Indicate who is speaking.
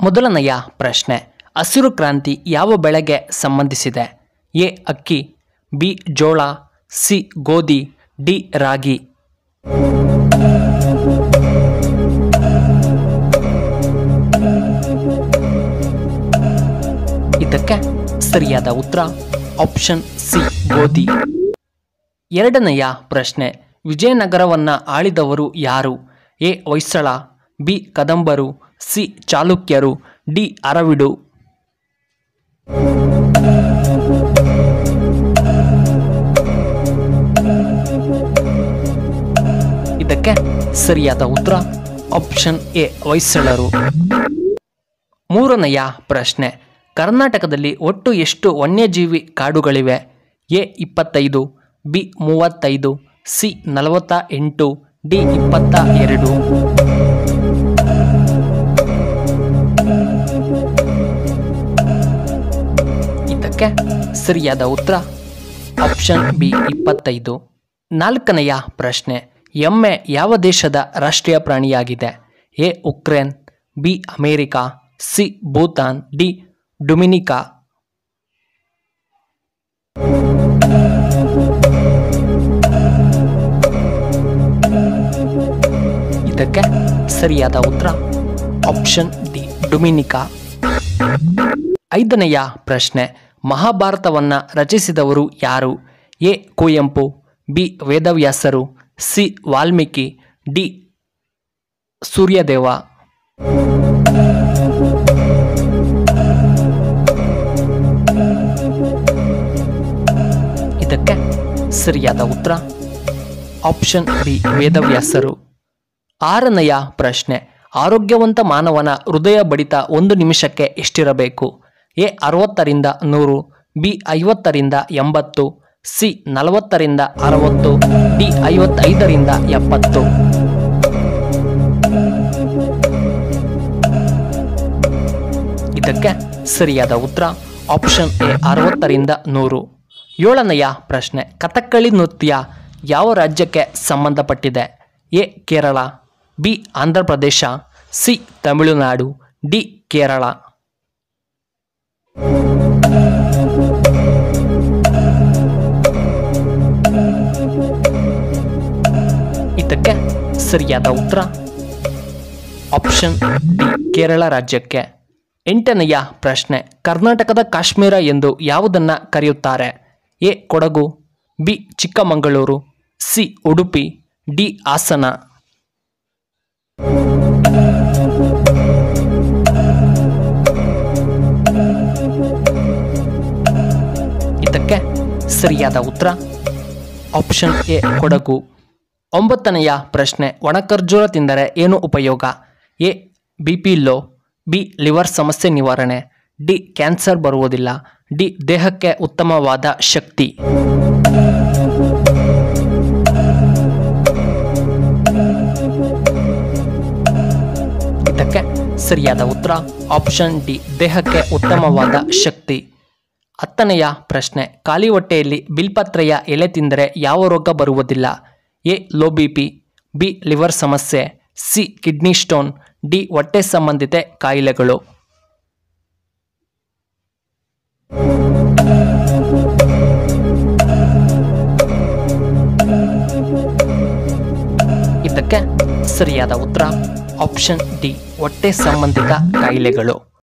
Speaker 1: ಮೊದಲನೆಯ ಪ್ರಶ್ನೆ, ಹಸಿರು ಕ್ರಾಂತಿ ಯಾವ ಬೆಳೆಗೆ ಸಂಬಂಧಿಸಿದೆ? ಎ ಅಕ್ಕಿ, ಬಿ ಜೋಳ, ಸಿ ಗೋಧಿ, ಡಿ ರಾಗಿ. ಇದಕ್ಕೆ ಸರಿಯಾದ ಉತ್ತರ ಆಪ್ಷನ್ ಸಿ ಗೋಧಿ. ಎರಡನೆಯ ಪ್ರಶ್ನೆ, ವಿಜಯನಗರವನ್ನ ಆಳಿದವರು ಯಾರು? ಎ ಹೊಯ್ಸಳ, ಬಿ ಕದಂಬರು, ಸಿ ಚಾಲುಕ್ಯರು, ಡಿ ಅರವಿಡು. ಇದಕ್ಕೆ ಸರಿಯಾದ ಉತ್ತರ ಆಪ್ಷನ್ ಎ ಹೊಯ್ಸಳರು. ಮೂರನೆಯ ಪ್ರಶ್ನೆ, ಕರ್ನಾಟಕದಲ್ಲಿ ಒಟ್ಟು ಎಷ್ಟು ವನ್ಯಜೀವಿ ಕಾಡುಗಳಿವೆ? A 25, B 35, C 48, D 22. ಇದಕ್ಕೆ ಸರಿಯಾದ ಉತ್ತರ ಆಪ್ಷನ್ ಬಿ 25. ನಾಲ್ಕನೆಯ ಪ್ರಶ್ನೆ, ಎಮ್ಮೆ ಯಾವ ದೇಶದ ರಾಷ್ಟ್ರೀಯ ಪ್ರಾಣಿಯಾಗಿದೆ? A Ukraine, B America, C Bhutan, D Dominica. ಇದಕ್ಕೆ ಸರಿಯಾದ ಉತ್ತರ ಆಪ್ಷನ್ ಡಿ ಡೊಮಿನಿಕಾ. ಐದನೆಯ ಪ್ರಶ್ನೆ, ಮಹಾಭಾರತವನ್ನ ರಚಿಸಿದವರು ಯಾರು? ಎ ಕುವೆಂಪು, ಬಿ ವೇದವ್ಯಾಸರು, ಸಿ ವಾಲ್ಮೀಕಿ, ಡಿ ಸೂರ್ಯದೇವ. ಇದಕ್ಕೆ ಸರಿಯಾದ ಉತ್ತರ ಆಪ್ಷನ್ ಬಿ ವೇದವ್ಯಾಸರು. ಆರನೆಯ ಪ್ರಶ್ನೆ, ಆರೋಗ್ಯವಂತ ಮಾನವನ ಹೃದಯ ಬಡಿತ 1 ನಿಮಿಷಕ್ಕೆ ಎಷ್ಟಿರಬೇಕು? ಎ 60ರಿಂದ 100, ಬಿ 50ರಿಂದ 80, ಸಿ 40ರಿಂದ 60, ಡಿ 55ರಿಂದ 70. ಇದಕ್ಕೆ ಸರಿಯಾದ ಉತ್ತರ ಆಪ್ಷನ್ ಎ 60ರಿಂದ 100. ಏಳನೆಯ ಪ್ರಶ್ನೆ, ಕಥಕ್ಕಳಿ ನೃತ್ಯ ಯಾವ ರಾಜ್ಯಕ್ಕೆ ಸಂಬಂಧಪಟ್ಟಿದೆ? A Kerala, B Andhra Pradesh, C Tamil Nadu, D Kerala. ಇದಕ್ಕೆ ಸರಿಯಾದ ಉತ್ತರ ಆಪ್ಷನ್ ಡಿ ಕೇರಳ ರಾಜ್ಯಕ್ಕೆ. ಎಂಟನೆಯ ಪ್ರಶ್ನೆ, ಕರ್ನಾಟಕದ ಕಾಶ್ಮೀರ ಎಂದು ಯಾವುದನ್ನ ಕರೆಯುತ್ತಾರೆ? A Kodagu, B Chikkamagaluru, C Udupi, D Hassan. ಇದಕ್ಕೆ ಸರಿಯಾದ ಉತ್ತರ ಆಪ್ಷನ್ ಎ ಕೊಡಗು. ಒಂಬತ್ತನೆಯ ಪ್ರಶ್ನೆ, ಒಣಖರ್ಜೂರ ತಿಂದರೆ ಏನು ಉಪಯೋಗ? A BP low, B liver ಸಮಸ್ಯೆ ನಿವಾರಣೆ, ಡಿ ಕ್ಯಾನ್ಸರ್ ಬರುವುದಿಲ್ಲ, ಡಿ ದೇಹಕ್ಕೆ ಉತ್ತಮವಾದ ಶಕ್ತಿ. ಇದಕ್ಕೆ ಸರಿಯಾದ ಉತ್ತರ ಆಪ್ಷನ್ ಡಿ ದೇಹಕ್ಕೆ ಉತ್ತಮವಾದ ಶಕ್ತಿ. ಹತ್ತನೆಯ ಪ್ರಶ್ನೆ, ಖಾಲಿ ಹೊಟ್ಟೆಯಲ್ಲಿ ಬಿಲ್ಪತ್ರೆಯ ಎಲೆ ತಿಂದರೆ ಯಾವ ರೋಗ ಬರುವುದಿಲ್ಲ? A low BP, B liver ಸಮಸ್ಯೆ, ಸಿ ಕಿಡ್ನಿ ಸ್ಟೋನ್, ಡಿ ಹೊಟ್ಟೆ ಸಂಬಂಧಿತ ಕಾಯಿಲೆಗಳು. ಇದಕ್ಕೆ ಸರಿಯಾದ ಉತ್ತರ ಆಪ್ಷನ್ ಡಿ ಹೊಟ್ಟೆ ಸಂಬಂಧಿತ ಕಾಯಿಲೆಗಳು.